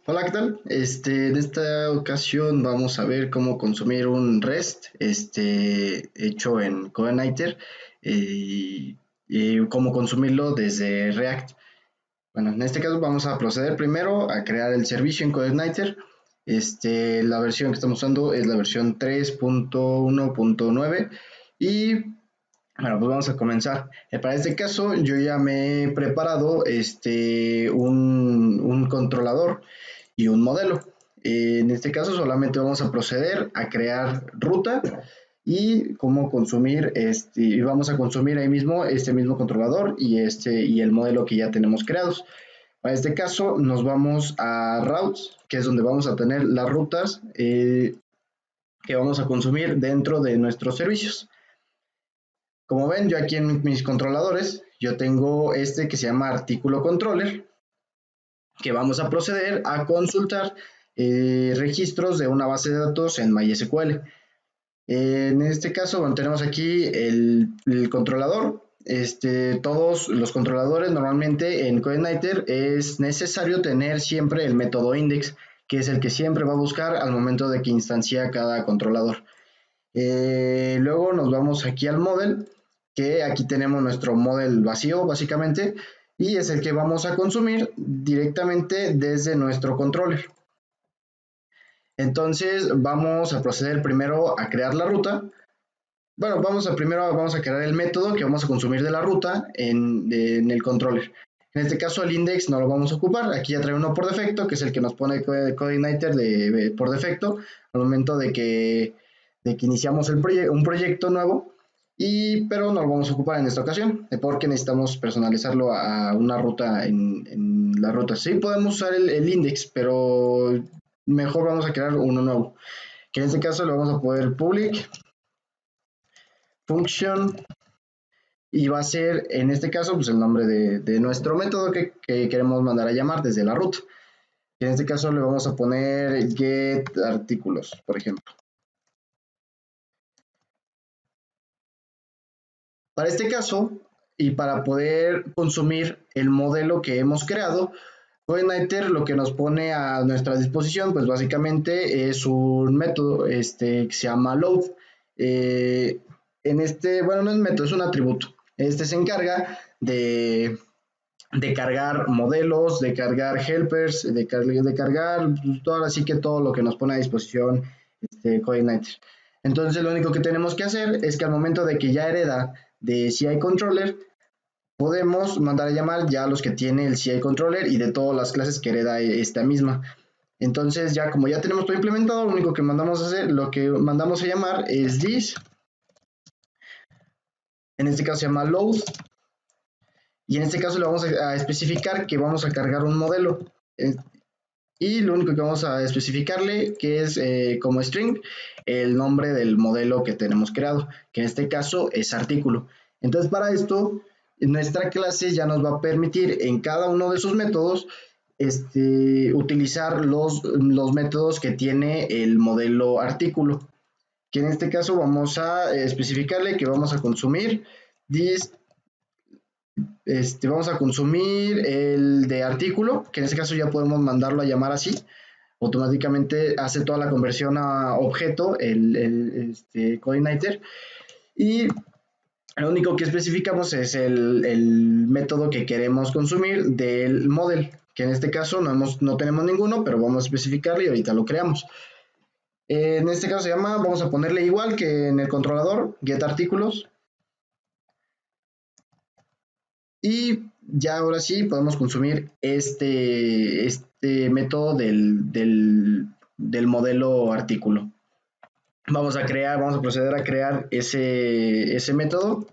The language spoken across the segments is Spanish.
Hola, ¿qué tal? En esta ocasión vamos a ver cómo consumir un REST, hecho en CodeIgniter y cómo consumirlo desde React. Bueno, en este caso vamos a proceder primero a crear el servicio en CodeIgniter. La versión que estamos usando es la versión 3.1.9 y bueno, pues vamos a comenzar. Para este caso yo ya me he preparado un controlador y un modelo. En este caso solamente vamos a proceder a crear ruta y cómo consumir y vamos a consumir ahí mismo este mismo controlador y el modelo que ya tenemos creados. Para este caso nos vamos a routes, que es donde vamos a tener las rutas que vamos a consumir dentro de nuestros servicios. Como ven, yo aquí en mis controladores, yo tengo este que se llama artículo controller, que vamos a proceder a consultar registros de una base de datos en MySQL. En este caso, bueno, tenemos aquí el controlador. Todos los controladores normalmente en CodeIgniter es necesario tener siempre el método index, que es el que siempre va a buscar al momento de que instancia cada controlador. Luego nos vamos aquí al model, que aquí tenemos nuestro model vacío básicamente, y es el que vamos a consumir directamente desde nuestro controller. Entonces vamos a proceder primero a crear la ruta. Bueno, primero vamos a crear el método que vamos a consumir de la ruta en el controller. En este caso el index no lo vamos a ocupar, aquí ya trae uno por defecto, que es el que nos pone CodeIgniter por defecto al momento de que iniciamos un proyecto nuevo, pero no lo vamos a ocupar en esta ocasión, porque necesitamos personalizarlo a una ruta en la ruta. Sí podemos usar el index, pero mejor vamos a crear uno nuevo, que en este caso le vamos a poner public function y va a ser en este caso pues el nombre de nuestro método que queremos mandar a llamar desde la root. En este caso le vamos a poner get artículos, por ejemplo. Para este caso y para poder consumir el modelo que hemos creado, CodeIgniter lo que nos pone a nuestra disposición pues básicamente es un método que se llama load. Eh, bueno, no es método, es un atributo. Este se encarga de cargar modelos, de cargar helpers, de cargar todo, así que todo lo que nos pone a disposición CodeIgniter. Entonces lo único que tenemos que hacer es que al momento de que ya hereda de CI Controller, podemos mandar a llamar ya a los que tiene el CI Controller y de todas las clases que hereda esta misma. Entonces ya como ya tenemos todo implementado, lo único que mandamos a hacer, lo que mandamos a llamar es this, en este caso se llama load, y en este caso le vamos a especificar que vamos a cargar un modelo. Y lo único que vamos a especificarle que es como string el nombre del modelo que tenemos creado, que en este caso es artículo. Entonces para esto nuestra clase ya nos va a permitir en cada uno de sus métodos utilizar los métodos que tiene el modelo artículo, que en este caso vamos a especificarle que vamos a consumir this. Vamos a consumir el de artículo, que en este caso ya podemos mandarlo a llamar así. Automáticamente hace toda la conversión a objeto, el CodeIgniter. Y lo único que especificamos es el método que queremos consumir del model, que en este caso no tenemos ninguno, pero vamos a especificarlo y ahorita lo creamos. En este caso se llama, vamos a ponerle igual que en el controlador, getArtículos. Y ya ahora sí podemos consumir este método del modelo artículo. Vamos a proceder a crear ese método.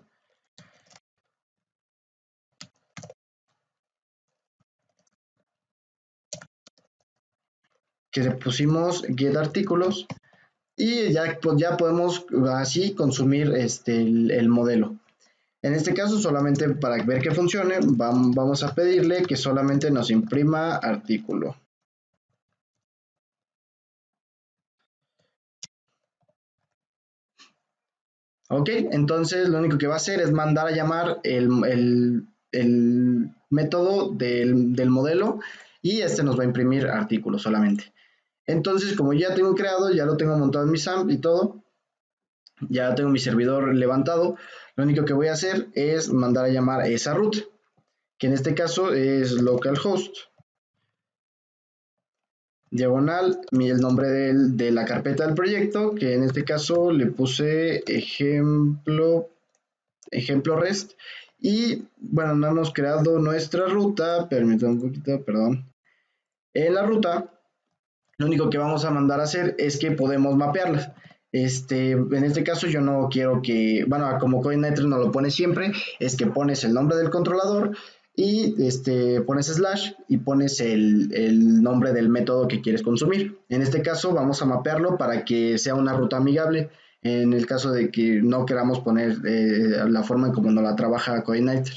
Que le pusimos get artículos y ya podemos así consumir el modelo. En este caso, solamente para ver que funcione, vamos a pedirle que solamente nos imprima artículo. Ok, entonces lo único que va a hacer es mandar a llamar el método del modelo y este nos va a imprimir artículos solamente. Entonces, como ya tengo creado, ya lo tengo montado en mi SAMP y todo, ya tengo mi servidor levantado, lo único que voy a hacer es mandar a llamar esa root, que en este caso es localhost, diagonal, el nombre de la carpeta del proyecto, que en este caso le puse ejemplo REST. Y bueno, no hemos creado nuestra ruta, permítanme un poquito, perdón. En la ruta, lo único que vamos a mandar a hacer es que podemos mapearlas. En este caso yo no quiero que, bueno, como Coordinator nos lo pone siempre, es que pones el nombre del controlador y pones slash y pones el nombre del método que quieres consumir. En este caso vamos a mapearlo para que sea una ruta amigable. En el caso de que no queramos poner la forma en como nos la trabaja Coordinator.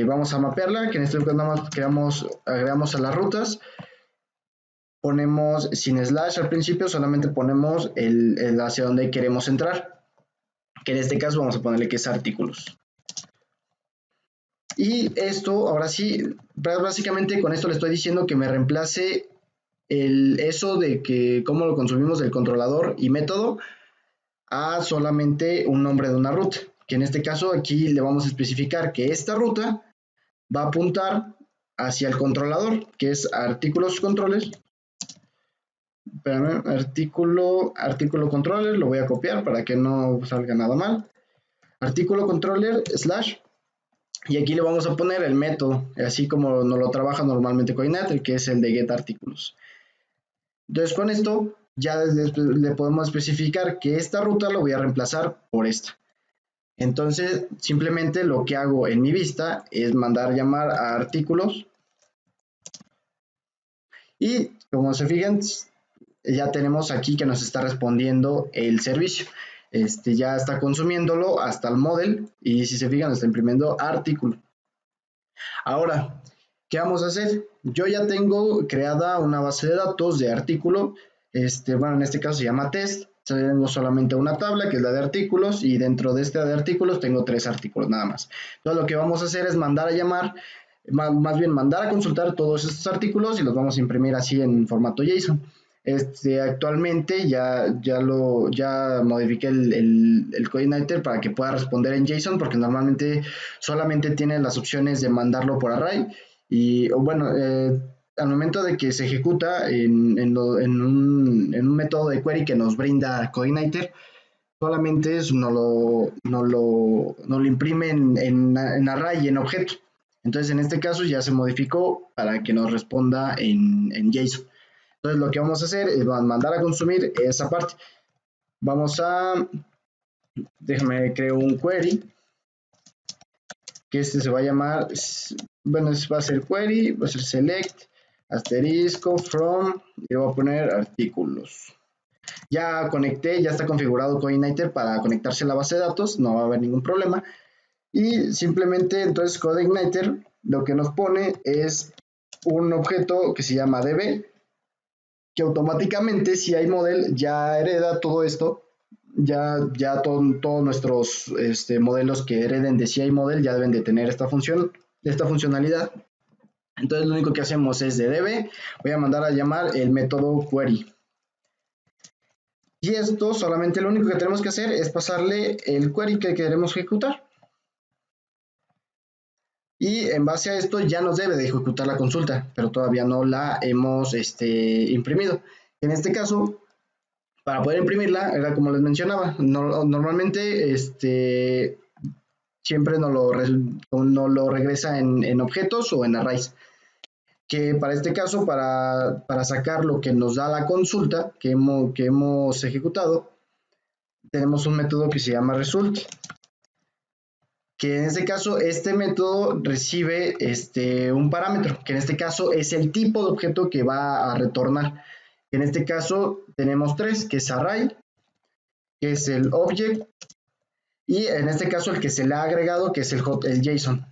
Vamos a mapearla, que en este caso nada más agregamos a las rutas. Ponemos sin slash al principio, solamente ponemos el hacia donde queremos entrar, que en este caso vamos a ponerle que es artículos. Y esto, ahora sí, básicamente con esto le estoy diciendo que me reemplace eso de que cómo lo consumimos del controlador y método a solamente un nombre de una ruta, que en este caso aquí le vamos a especificar que esta ruta va a apuntar hacia el controlador, que es artículos controles. Espérame, artículo controller, lo voy a copiar para que no salga nada mal. Artículo controller slash, y aquí le vamos a poner el método, así como nos lo trabaja normalmente Coordinator, que es el de get artículos. Entonces con esto ya le podemos especificar que esta ruta lo voy a reemplazar por esta. Entonces simplemente lo que hago en mi vista es mandar llamar a artículos, y como se fijan, ya tenemos aquí que nos está respondiendo el servicio. Ya está consumiéndolo hasta el model, y si se fijan está imprimiendo artículo. Ahora, ¿qué vamos a hacer? Yo ya tengo creada una base de datos de artículo. Bueno, en este caso se llama test. Tengo solamente una tabla que es la de artículos, y dentro de esta de artículos tengo 3 artículos nada más. Entonces lo que vamos a hacer es mandar a llamar, más bien mandar a consultar todos estos artículos y los vamos a imprimir así en formato JSON. Actualmente ya modifiqué el Coordinator para que pueda responder en JSON, porque normalmente solamente tiene las opciones de mandarlo por array, y bueno, al momento de que se ejecuta en un método de query que nos brinda Coordinator, solamente no lo imprime en array, en objeto. Entonces en este caso ya se modificó para que nos responda en JSON. Entonces lo que vamos a hacer es mandar a consumir esa parte. Déjame creo un query, que se va a llamar, bueno, va a ser query, va a ser select, asterisco, from, y le voy a poner artículos. Ya conecté, ya está configurado Coordinator para conectarse a la base de datos, no va a haber ningún problema. Y simplemente entonces Coordinator lo que nos pone es un objeto que se llama db, que automáticamente, si hay model, ya hereda todo esto. Ya todos nuestros modelos que hereden de CI model ya deben de tener esta funcionalidad. Entonces lo único que hacemos es de db, voy a mandar a llamar el método query. Y esto solamente lo único que tenemos que hacer es pasarle el query que queremos ejecutar. Y en base a esto ya nos debe de ejecutar la consulta, pero todavía no la hemos imprimido. En este caso, para poder imprimirla, era como les mencionaba, normalmente siempre nos lo regresa en objetos o en arrays. Que para este caso, para sacar lo que nos da la consulta que hemos ejecutado, tenemos un método que se llama result, que en este caso este método recibe un parámetro, que en este caso es el tipo de objeto que va a retornar. En este caso tenemos 3, que es array, que es el object, y en este caso el que se le ha agregado, que es el JSON.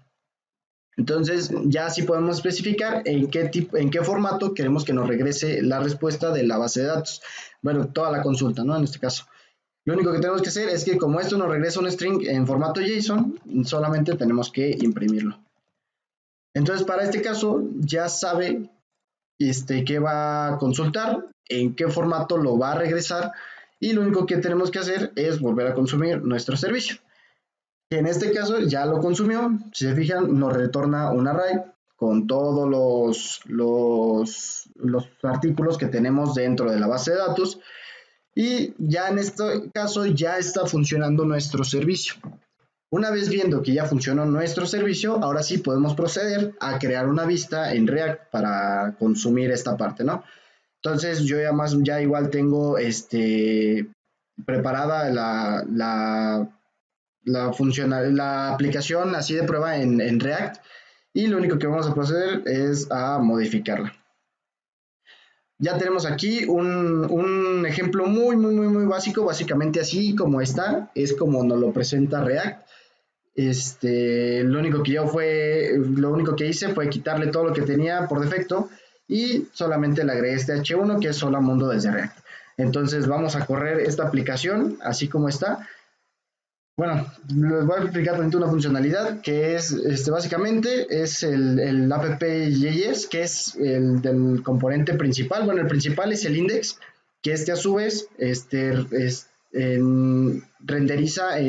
Entonces ya sí podemos especificar en qué formato queremos que nos regrese la respuesta de la base de datos. Bueno, toda la consulta, ¿no? En este caso. Lo único que tenemos que hacer es que, como esto nos regresa un string en formato JSON, solamente tenemos que imprimirlo. Entonces, para este caso, ya sabe qué va a consultar, en qué formato lo va a regresar, y lo único que tenemos que hacer es volver a consumir nuestro servicio. Que en este caso ya lo consumió, si se fijan, nos retorna un array con todos los artículos que tenemos dentro de la base de datos, y ya en este caso ya está funcionando nuestro servicio. Una vez viendo que ya funcionó nuestro servicio, ahora sí podemos proceder a crear una vista en React para consumir esta parte, ¿no? Entonces yo ya igual tengo preparada la aplicación así de prueba en React, y lo único que vamos a proceder es a modificarla. Ya tenemos aquí un ejemplo muy básico, básicamente así como está, es como nos lo presenta React. Lo único que hice fue quitarle todo lo que tenía por defecto y solamente le agregué este H1 que es Hola Mundo desde React. Entonces vamos a correr esta aplicación así como está. Bueno, les voy a explicar también una funcionalidad que es, básicamente, es el app.js, que es el del componente principal. Bueno, el principal es el index, que a su vez renderiza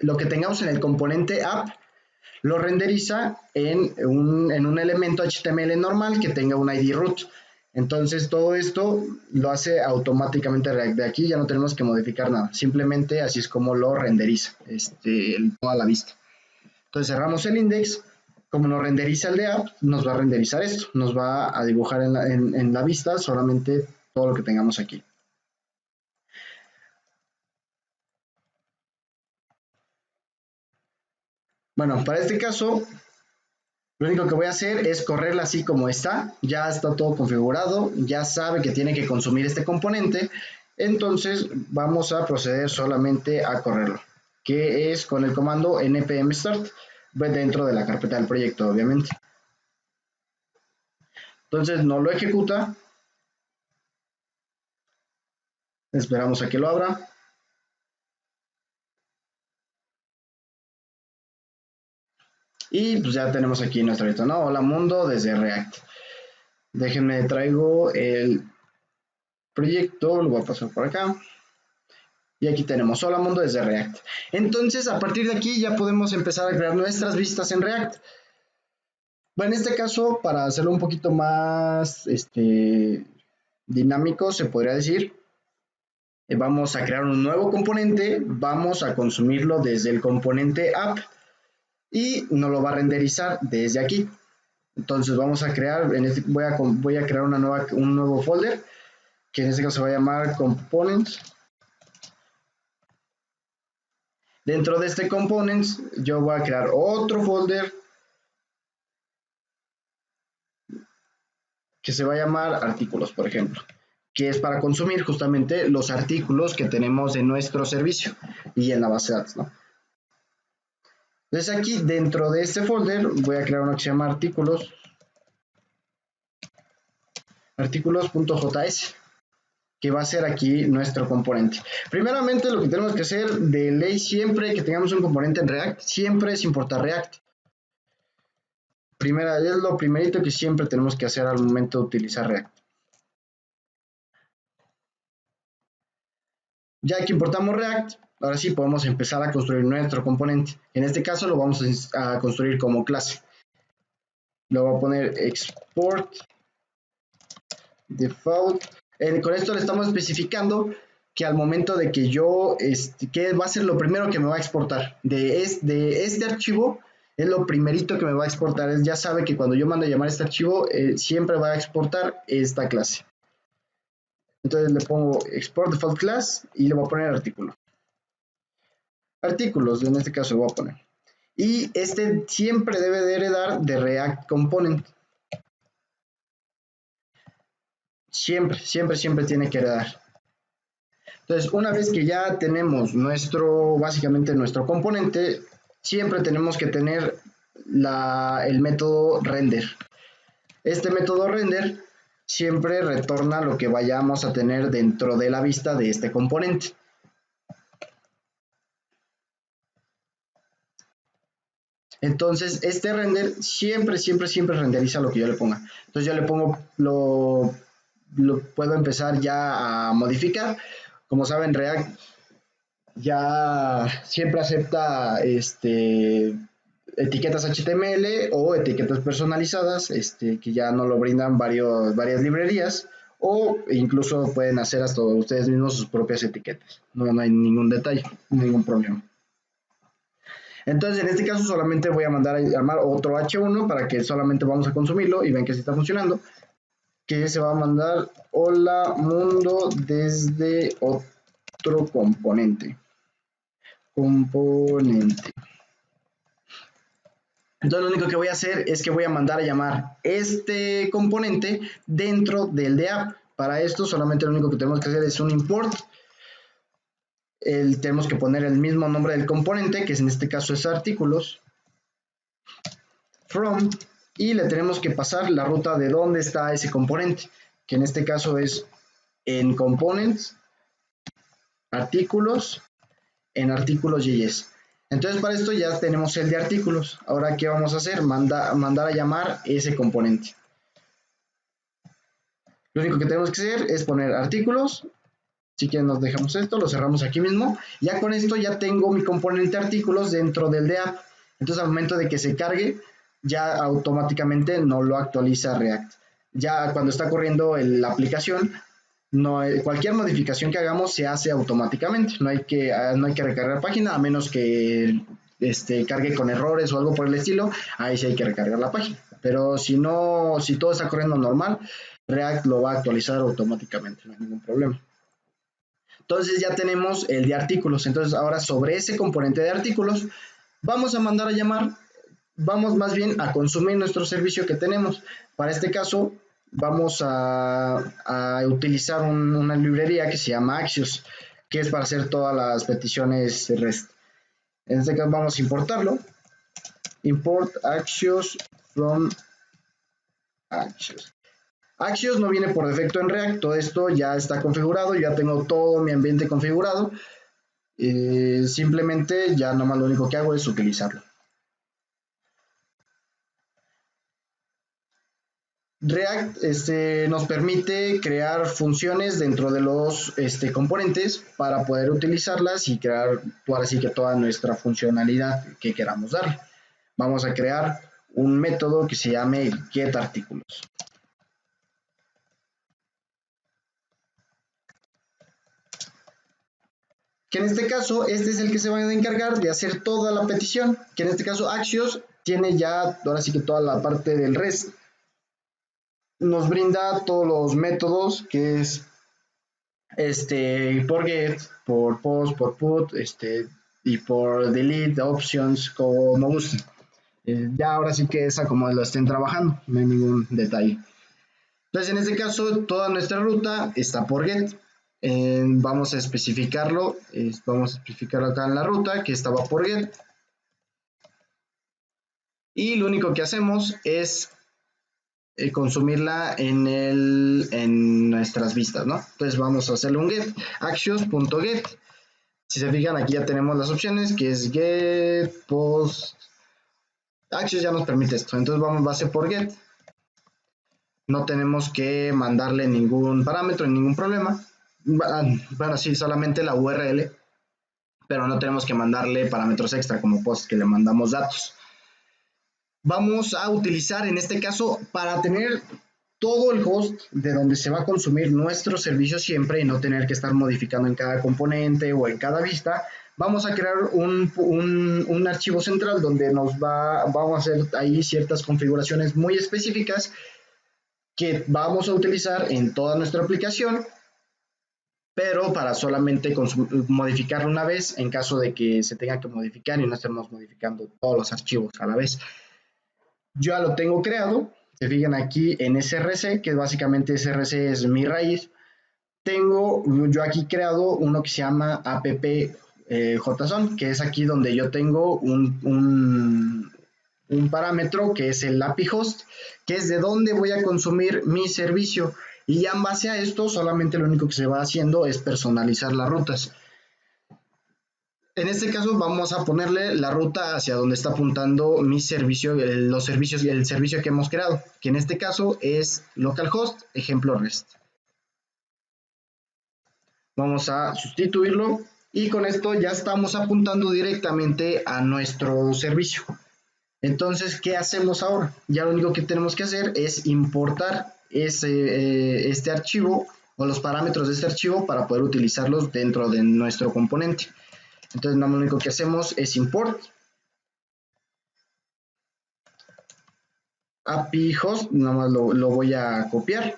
lo que tengamos en el componente app, lo renderiza en un elemento HTML normal que tenga un ID root. Entonces todo esto lo hace automáticamente React. De aquí ya no tenemos que modificar nada, simplemente así es como lo renderiza toda la vista. Entonces cerramos el index, como nos renderiza el de app, nos va a renderizar esto, nos va a dibujar en la vista solamente todo lo que tengamos aquí. Bueno, para este caso lo único que voy a hacer es correrla así como ya está todo configurado, ya sabe que tiene que consumir este componente, entonces vamos a proceder solamente a correrlo, que es con el comando npm start, dentro de la carpeta del proyecto, obviamente. Entonces no lo ejecuta, esperamos a que lo abra. Y pues ya tenemos aquí nuestro reto, ¿no? Hola mundo desde React. Déjenme traigo el proyecto, lo voy a pasar por acá. Y aquí tenemos Hola Mundo desde React. Entonces, a partir de aquí ya podemos empezar a crear nuestras vistas en React. Bueno, en este caso, para hacerlo un poquito más dinámico, se podría decir, vamos a crear un nuevo componente, vamos a consumirlo desde el componente app y nos lo va a renderizar desde aquí. Entonces vamos a crear, voy a crear un nuevo folder, que en este caso se va a llamar components. Dentro de este components yo voy a crear otro folder que se va a llamar artículos, por ejemplo, que es para consumir justamente los artículos que tenemos en nuestro servicio y en la base de datos, ¿no? Entonces aquí dentro de este folder voy a crear uno que se llama artículos.js, que va a ser aquí nuestro componente. Primeramente lo que tenemos que hacer de ley siempre que tengamos un componente en React, siempre es importar React. Es lo primerito que siempre tenemos que hacer al momento de utilizar React. Ya que importamos React, ahora sí podemos empezar a construir nuestro componente. En este caso lo vamos a construir como clase. Lo voy a poner export default. Con esto le estamos especificando que al momento de que que va a ser lo primero que me va a exportar de este archivo, es lo primerito que me va a exportar. Ya sabe que cuando yo mando a llamar este archivo, siempre va a exportar esta clase. Entonces le pongo export default class y le voy a poner artículo. Artículos, en este caso lo voy a poner. Y siempre debe de heredar de React Component. Siempre tiene que heredar. Entonces, una vez que ya tenemos básicamente nuestro componente, siempre tenemos que tener el método render. Este método render siempre retorna lo que vayamos a tener dentro de la vista de este componente. Entonces, este render siempre renderiza lo que yo le ponga. Entonces, yo le pongo, lo puedo empezar ya a modificar. Como saben, React ya siempre acepta etiquetas HTML o etiquetas personalizadas, que ya no lo brindan varias librerías, o incluso pueden hacer hasta ustedes mismos sus propias etiquetas. No hay ningún detalle, ningún problema. Entonces, en este caso solamente voy a mandar a llamar otro H1 para que solamente vamos a consumirlo y ven que sí está funcionando. Que se va a mandar hola mundo desde otro componente. Entonces, lo único que voy a hacer es que voy a mandar a llamar este componente dentro del de app. Para esto solamente lo único que tenemos que hacer es un import. Tenemos que poner el mismo nombre del componente, que en este caso es artículos, from, y le tenemos que pasar la ruta de dónde está ese componente, que en este caso es en components, artículos, en artículos.js. Entonces, para esto ya tenemos el de artículos. Ahora, ¿qué vamos a hacer? Mandar a llamar ese componente. Lo único que tenemos que hacer es poner artículos. Si quieren nos dejamos esto, lo cerramos aquí mismo. Ya con esto ya tengo mi componente artículos dentro del de app. Entonces, al momento de que se cargue, ya automáticamente no lo actualiza React. Ya cuando está corriendo la aplicación, cualquier modificación que hagamos se hace automáticamente. No hay que recargar la página, a menos que cargue con errores o algo por el estilo. Ahí sí hay que recargar la página. Pero si todo está corriendo normal, React lo va a actualizar automáticamente, no hay ningún problema. Entonces ya tenemos el de artículos. Entonces ahora sobre ese componente de artículos vamos a mandar a llamar, vamos más bien a consumir nuestro servicio que tenemos. Para este caso vamos a utilizar una librería que se llama Axios, que es para hacer todas las peticiones REST. En este caso vamos a importarlo. Import Axios from Axios. Axios no viene por defecto en React, todo esto ya está configurado, ya tengo todo mi ambiente configurado. Simplemente ya nomás lo único que hago es utilizarlo. React nos permite crear funciones dentro de los componentes para poder utilizarlas y crear ahora sí que toda nuestra funcionalidad que queramos darle. Vamos a crear un método que se llame getArtículos. Que en este caso, este es el que se va a encargar de hacer toda la petición, que en este caso Axios tiene ya, ahora sí que toda la parte del REST. Nos brinda todos los métodos, que es por get, por post, por put, y por delete, options, como guste. Ya ahora sí que esa como lo estén trabajando, no hay ningún detalle. Entonces, en este caso, toda nuestra ruta está por get. Vamos a especificarlo, acá en la ruta que estaba por get. Y lo único que hacemos es consumirla en nuestras vistas, ¿no? Entonces vamos a hacerle un get, actions.get. Si se fijan, aquí ya tenemos las opciones, que es get, post. Actions ya nos permite esto, entonces vamos base por get. No tenemos que mandarle ningún parámetro, ningún problema. Bueno, sí, solamente la URL, pero no tenemos que mandarle parámetros extra como post, que le mandamos datos. Vamos a utilizar en este caso para tener todo el host de donde se va a consumir nuestro servicio siempre y no tener que estar modificando en cada componente o en cada vista. Vamos a crear un archivo central donde vamos a hacer ahí ciertas configuraciones muy específicas que vamos a utilizar en toda nuestra aplicación, pero para solamente modificarlo una vez en caso de que se tenga que modificar y no estemos modificando todos los archivos a la vez. Yo ya lo tengo creado, se fijan aquí en src, que básicamente src es mi raíz. Tengo yo aquí creado uno que se llama app.json, que es aquí donde yo tengo un parámetro que es el API host, que es de donde voy a consumir mi servicio. Y ya en base a esto, solamente lo único que se va haciendo es personalizar las rutas. En este caso vamos a ponerle la ruta hacia donde está apuntando mi servicio, el servicio que hemos creado, que en este caso es localhost ejemplo REST. Vamos a sustituirlo y con esto ya estamos apuntando directamente a nuestro servicio. Entonces, ¿qué hacemos ahora? Ya lo único que tenemos que hacer es importar este archivo o los parámetros de este archivo para poder utilizarlos dentro de nuestro componente. Entonces, lo único que hacemos es import API host, nada más lo voy a copiar.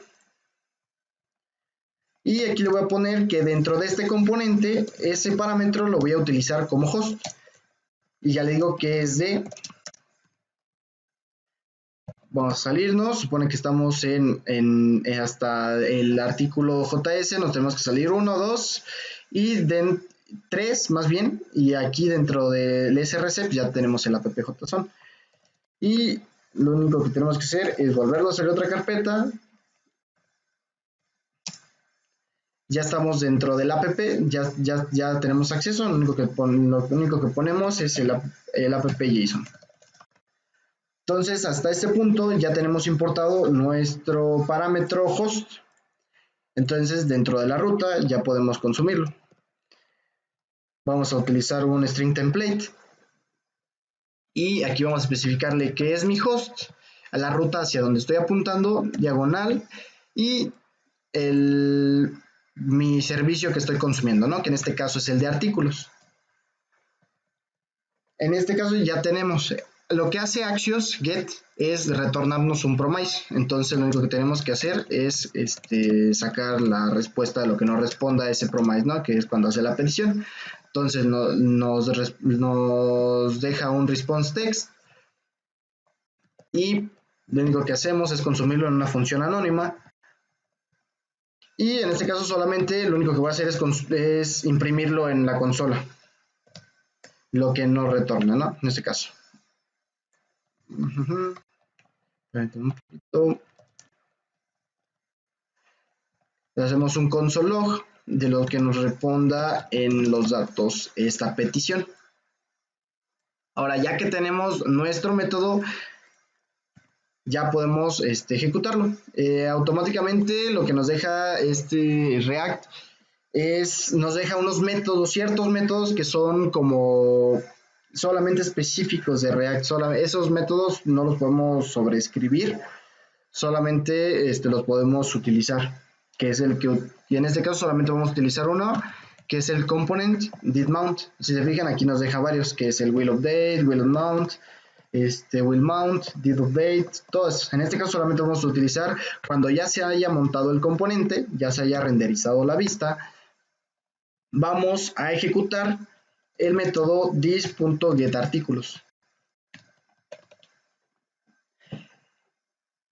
Y aquí le voy a poner que dentro de este componente, ese parámetro lo voy a utilizar como host. Y ya le digo que es de... Vamos a salirnos, supone que estamos en hasta el artículo JS, nos tenemos que salir 1, 2 y 3 más bien, y aquí dentro del src ya tenemos el app.json. Y lo único que tenemos que hacer es volverlo a hacer otra carpeta. Ya estamos dentro del app, ya tenemos acceso, lo único que ponemos es el app.json. Entonces, hasta este punto ya tenemos importado nuestro parámetro host. Entonces, dentro de la ruta ya podemos consumirlo. Vamos a utilizar un string template. Y aquí vamos a especificarle qué es mi host, a la ruta hacia donde estoy apuntando, diagonal, y mi servicio que estoy consumiendo, ¿no? Que en este caso es el de artículos. En este caso ya tenemos... Lo que hace Axios Get es retornarnos un promise. Entonces lo único que tenemos que hacer es sacar la respuesta de lo que nos responda ese promise, ¿no? Que es cuando hace la petición. Entonces nos deja un response text y lo único que hacemos es consumirlo en una función anónima. Y en este caso solamente lo único que voy a hacer es imprimirlo en la consola. Lo que nos retorna, ¿no? En este caso. Hacemos un console log de lo que nos responda en los datos esta petición. Ahora, ya que tenemos nuestro método, ya podemos ejecutarlo. Automáticamente lo que nos deja React nos deja unos métodos, ciertos métodos que son como solamente específicos de React. Esos métodos no los podemos sobreescribir, solamente los podemos utilizar, que es y en este caso solamente vamos a utilizar uno, que es el component didMount. Si se fijan, aquí nos deja varios, que es el willUpdate, willMount, willMount, didUpdate, todos. En este caso solamente vamos a utilizar cuando ya se haya montado el componente, ya se haya renderizado la vista. Vamos a ejecutar el método this.getArtículos.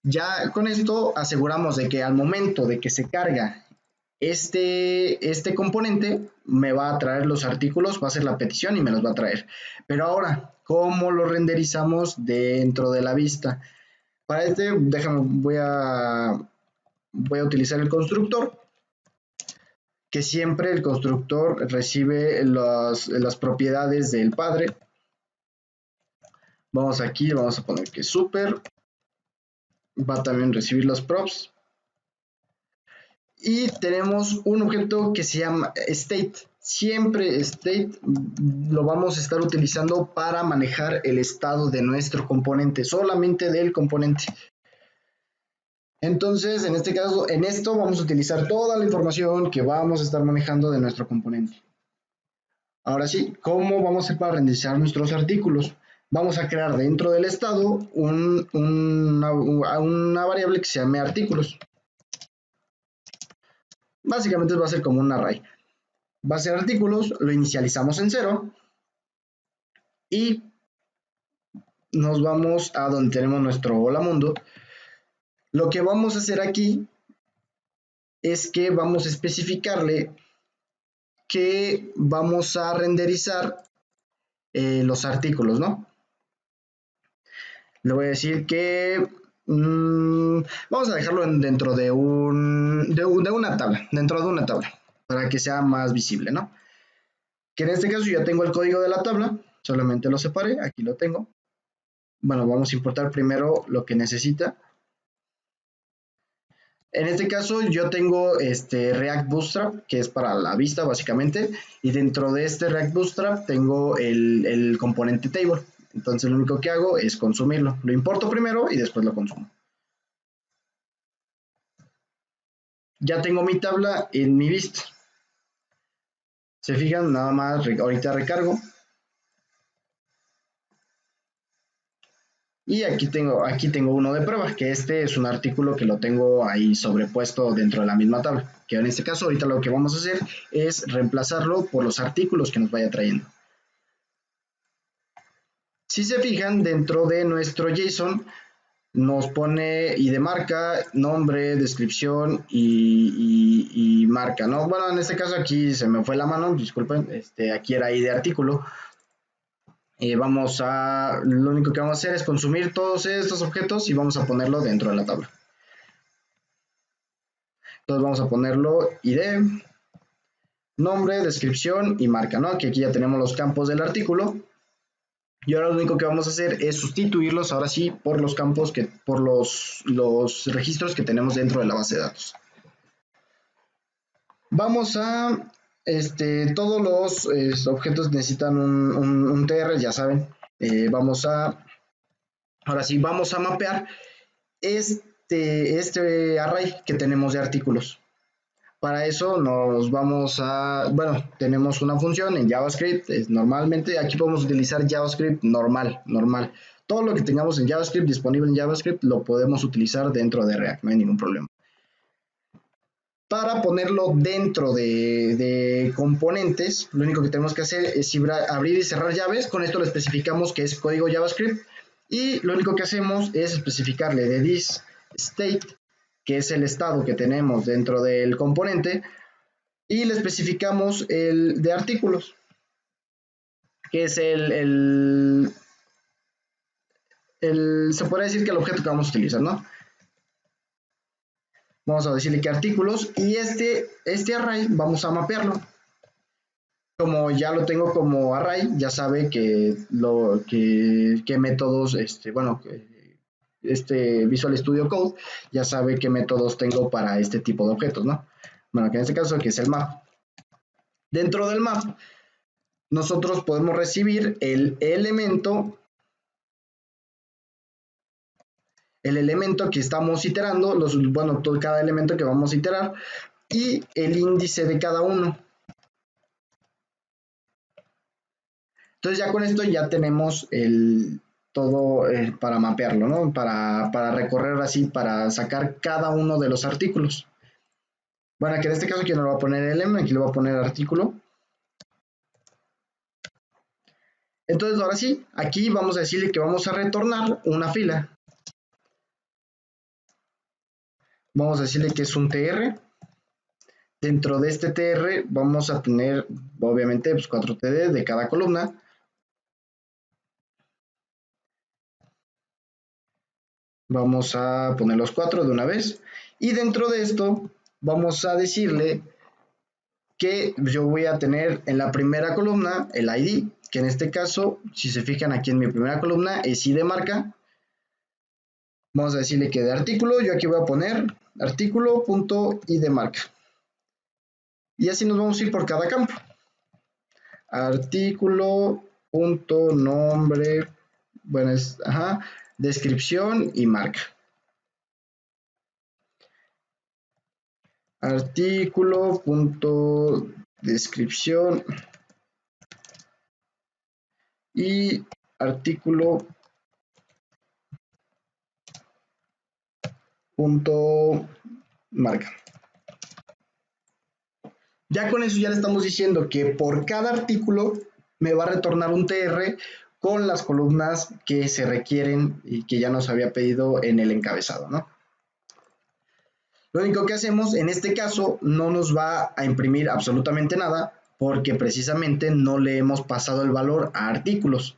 Ya con esto aseguramos de que al momento de que se carga este componente, me va a traer los artículos, va a hacer la petición y me los va a traer. Pero ahora, ¿cómo lo renderizamos dentro de la vista? Para voy a utilizar el constructor, que siempre el constructor recibe las propiedades del padre. Vamos aquí, vamos a poner que super, va a también recibir los props. Y tenemos un objeto que se llama state. Siempre state lo vamos a estar utilizando para manejar el estado de nuestro componente, solamente del componente. Entonces, en este caso, en esto vamos a utilizar toda la información que vamos a estar manejando de nuestro componente. Ahora sí, ¿cómo vamos a hacer para renderizar nuestros artículos? Vamos a crear dentro del estado una variable que se llame artículos. Básicamente va a ser como un array. Va a ser artículos, lo inicializamos en 0 y nos vamos a donde tenemos nuestro hola mundo. Lo que vamos a hacer aquí es que vamos a especificarle que vamos a renderizar los artículos, ¿no? Le voy a decir que vamos a dejarlo dentro de una tabla, para que sea más visible, ¿no? que en este caso ya tengo el código de la tabla, solamente lo separé, aquí lo tengo. Bueno, vamos a importar primero lo que necesita. En este caso yo tengo React Bootstrap, que es para la vista básicamente, y dentro de este React Bootstrap tengo el componente table. Entonces lo único que hago es consumirlo. Lo importo primero y después lo consumo. Ya tengo mi tabla en mi vista. Se fijan, nada más ahorita recargo. Y aquí tengo uno de prueba, que este es un artículo que lo tengo ahí sobrepuesto dentro de la misma tabla. Que en este caso ahorita lo que vamos a hacer es reemplazarlo por los artículos que nos vaya trayendo. Si se fijan, dentro de nuestro JSON nos pone ID marca, nombre, descripción y marca, ¿no? Bueno, en este caso aquí se me fue la mano, disculpen, aquí era ID artículo. Lo único que vamos a hacer es consumir todos estos objetos y vamos a ponerlo dentro de la tabla. Entonces vamos a ponerlo ID, nombre, descripción y marca, ¿no? Que aquí ya tenemos los campos del artículo. Y ahora lo único que vamos a hacer es sustituirlos ahora sí por los campos, por los registros que tenemos dentro de la base de datos. Vamos a, todos los objetos necesitan un TR, ya saben. Ahora sí, vamos a mapear este array que tenemos de artículos. Para eso tenemos una función en JavaScript, normalmente aquí podemos utilizar JavaScript normal. Todo lo que tengamos en JavaScript, disponible en JavaScript, lo podemos utilizar dentro de React, no hay ningún problema. Para ponerlo dentro de componentes, lo único que tenemos que hacer es abrir y cerrar llaves, con esto le especificamos que es código JavaScript, y lo único que hacemos es especificarle de this state, que es el estado que tenemos dentro del componente, y le especificamos el de artículos, que es se podría decir que el objeto que vamos a utilizar, ¿no? Vamos a decirle que artículos, y este array vamos a mapearlo. Como ya lo tengo como array, ya sabe que métodos, Visual Studio Code ya sabe qué métodos tengo para este tipo de objetos, ¿no? Bueno, que en este caso aquí es el map. Dentro del map, nosotros podemos recibir el elemento que estamos iterando, cada elemento que vamos a iterar, y el índice de cada uno. Entonces ya con esto ya tenemos todo para mapearlo, ¿no? Para recorrer así, para sacar cada uno de los artículos. Bueno, aquí en este caso aquí no le voy a poner element, aquí le voy a poner artículo. Entonces ahora sí, aquí vamos a decirle que vamos a retornar una fila. Vamos a decirle que es un TR. Dentro de este TR vamos a tener, obviamente, 4 TD de cada columna. Vamos a poner los 4 de una vez. Y dentro de esto vamos a decirle que yo voy a tener en la primera columna el ID, que en este caso, si se fijan aquí en mi primera columna, es ID marca. Vamos a decirle que de artículo, yo aquí voy a poner artículo.id marca. Y así nos vamos a ir por cada campo. Artículo.nombre, descripción y marca. Artículo.descripción y artículo.marca. Ya con eso ya le estamos diciendo que por cada artículo me va a retornar un TR con las columnas que se requieren y que ya nos había pedido en el encabezado, ¿no? Lo único que hacemos en este caso no nos va a imprimir absolutamente nada porque precisamente no le hemos pasado el valor a artículos.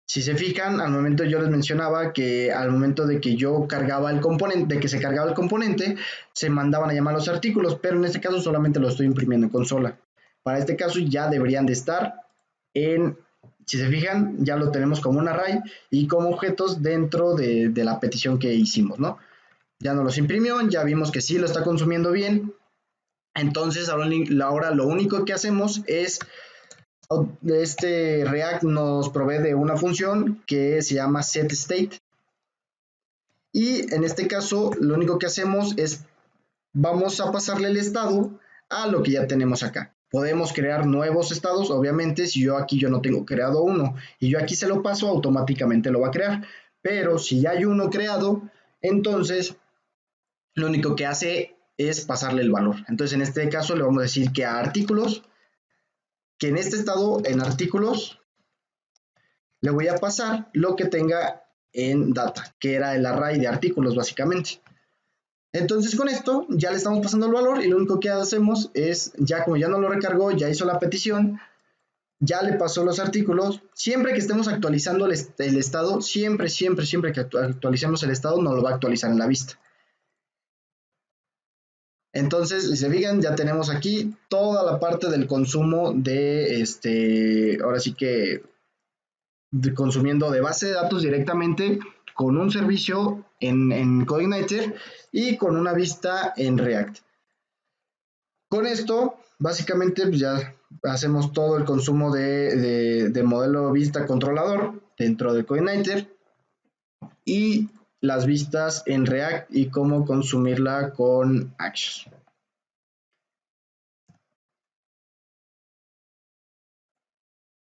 Si se fijan, al momento yo les mencionaba que al momento de que yo cargaba el componente, de que se cargaba el componente, se mandaban a llamar los artículos, pero en este caso solamente lo estoy imprimiendo en consola. Para este caso ya deberían de estar en, si se fijan, ya lo tenemos como un array y como objetos dentro de la petición que hicimos, ¿no? Ya nos los imprimió, ya vimos que sí lo está consumiendo bien. Entonces ahora lo único que hacemos es, este React nos provee de una función que se llama setState. Y en este caso lo único que hacemos es, vamos a pasarle el estado a lo que ya tenemos acá. Podemos crear nuevos estados, obviamente, si yo aquí no tengo creado uno y yo aquí se lo paso, automáticamente lo va a crear. Pero si ya hay uno creado, entonces lo único que hace es pasarle el valor. Entonces en este caso le vamos a decir que a artículos, que en este estado, en artículos, le voy a pasar lo que tenga en data, que era el array de artículos básicamente. Entonces con esto ya le estamos pasando el valor y lo único que hacemos es, ya como ya no lo recargó, ya hizo la petición, ya le pasó los artículos. Siempre que estemos actualizando el estado, siempre que actualicemos el estado, nos lo va a actualizar en la vista. Entonces, si se fijan, ya tenemos aquí toda la parte del consumo de ahora sí que consumiendo de base de datos directamente con un servicio en CodeIgniter y con una vista en React. Con esto, básicamente, pues ya hacemos todo el consumo de modelo vista controlador dentro de CodeIgniter y las vistas en React y cómo consumirla con Axios.